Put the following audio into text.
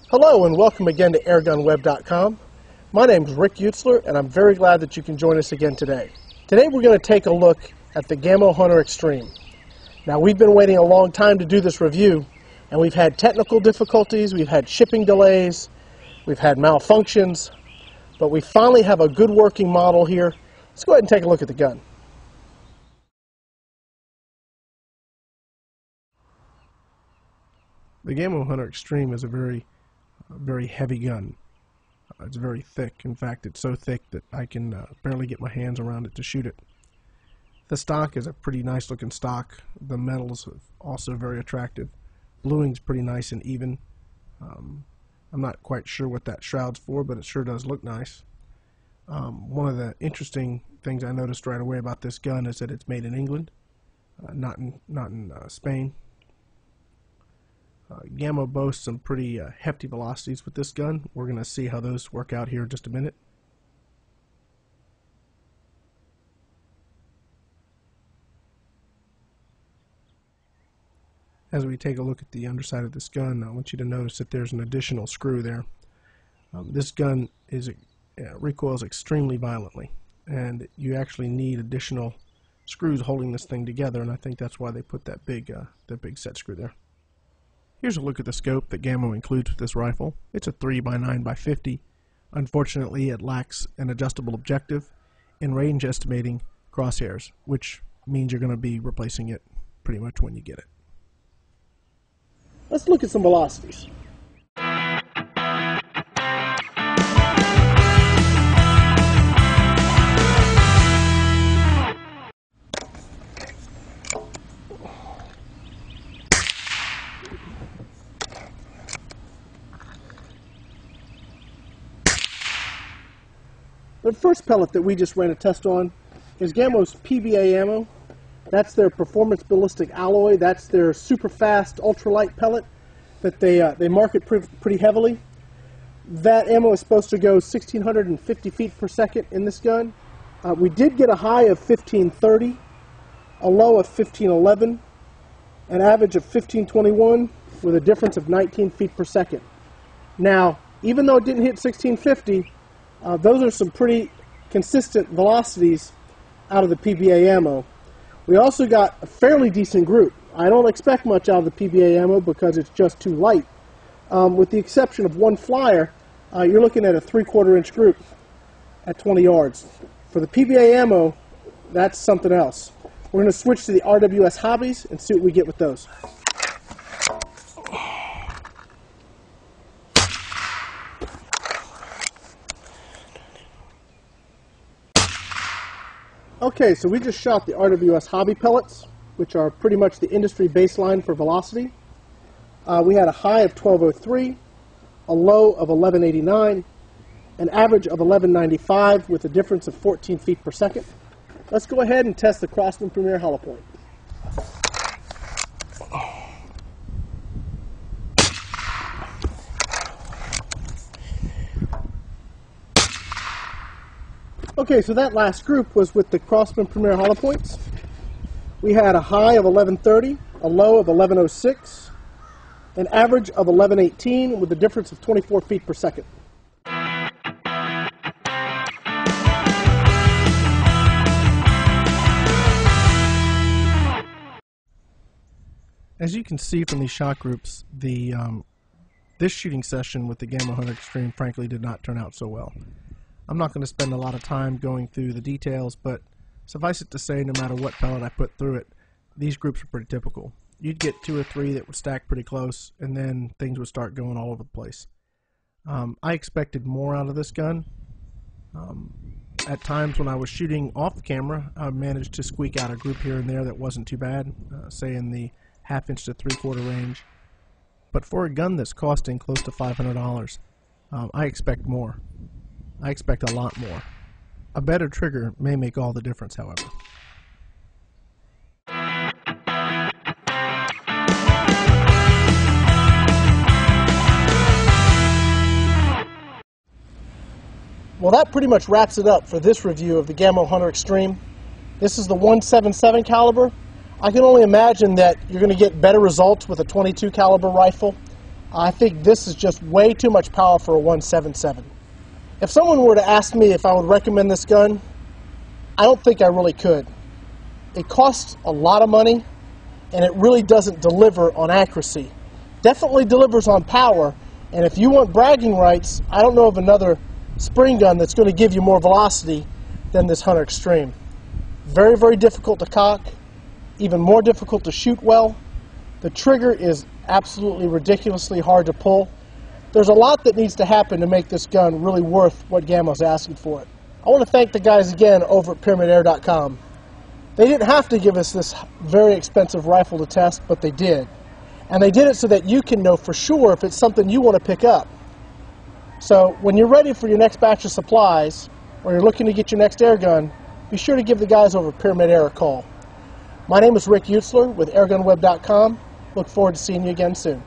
Hello and welcome again to airgunweb.com. My name is Rick Utzler and I'm very glad that you can join us again today. Today we're going to take a look at the Gamo Hunter Extreme. Now we've been waiting a long time to do this review and we've had technical difficulties, we've had shipping delays, we've had malfunctions, but we finally have a good working model here. Let's go ahead and take a look at the gun. The Gamo Hunter Extreme is a very heavy gun. It's very thick. In fact, it's so thick that I can barely get my hands around it to shoot it. The stock is a pretty nice looking stock. The metal's also very attractive. Bluing's pretty nice and even. I'm not quite sure what that shroud's for, but it sure does look nice. One of the interesting things I noticed right away about this gun is that it's made in England, not in Spain. Gamo boasts some pretty hefty velocities with this gun. We're going to see how those work out here in just a minute. As we take a look at the underside of this gun, I want you to notice that there's an additional screw there. This gun recoils extremely violently, and you actually need additional screws holding this thing together, and I think that's why they put that big set screw there. Here's a look at the scope that Gamo includes with this rifle. It's a 3x9x50. Unfortunately, it lacks an adjustable objective and range estimating crosshairs, which means you're going to be replacing it pretty much when you get it. Let's look at some velocities. The first pellet that we just ran a test on is Gamo's PBA ammo. That's their performance ballistic alloy. That's their super fast ultralight pellet that they market pretty heavily. That ammo is supposed to go 1,650 feet per second in this gun. We did get a high of 1,530, a low of 1,511, an average of 1,521 with a difference of 19 feet per second. Now, even though it didn't hit 1,650, those are some pretty consistent velocities out of the PBA ammo. We also got a fairly decent group. I don't expect much out of the PBA ammo because it's just too light. With the exception of one flyer, you're looking at a 3/4 inch group at 20 yards. For the PBA ammo, that's something else. We're going to switch to the RWS Hobbies and see what we get with those. Okay, so we just shot the RWS Hobby pellets, which are pretty much the industry baseline for velocity. We had a high of 1203, a low of 1189, an average of 1195 with a difference of 14 feet per second. Let's go ahead and test the Crosman Premier Hollow Point. Okay, so that last group was with the Crosman Premier Hollow Points. We had a high of 1130, a low of 1106, an average of 1118 with a difference of 24 feet per second. As you can see from these shot groups, this shooting session with the Gamo Hunter Extreme frankly did not turn out so well. I'm not going to spend a lot of time going through the details, but suffice it to say, no matter what pellet I put through it, these groups are pretty typical. You'd get 2 or 3 that would stack pretty close, and then things would start going all over the place. I expected more out of this gun. At times when I was shooting off the camera, I managed to squeak out a group here and there that wasn't too bad, say in the 1/2 inch to 3/4 range. But for a gun that's costing close to $500, I expect more. I expect a lot more. A better trigger may make all the difference, however. Well, that pretty much wraps it up for this review of the Gamo Hunter Extreme. This is the .177 caliber. I can only imagine that you're going to get better results with a .22 caliber rifle. I think this is just way too much power for a 177. If someone were to ask me if I would recommend this gun, I don't think I really could. It costs a lot of money, and it really doesn't deliver on accuracy. Definitely delivers on power, and if you want bragging rights, I don't know of another spring gun that's going to give you more velocity than this Hunter Extreme. Very, very difficult to cock, even more difficult to shoot well. The trigger is absolutely ridiculously hard to pull. There's a lot that needs to happen to make this gun really worth what Gamo's asking for it. I want to thank the guys again over at PyramidAir.com. They didn't have to give us this very expensive rifle to test, but they did. And they did it so that you can know for sure if it's something you want to pick up. So when you're ready for your next batch of supplies, or you're looking to get your next air gun, be sure to give the guys over at Pyramid Air a call. My name is Rick Utzler with AirGunWeb.com. Look forward to seeing you again soon.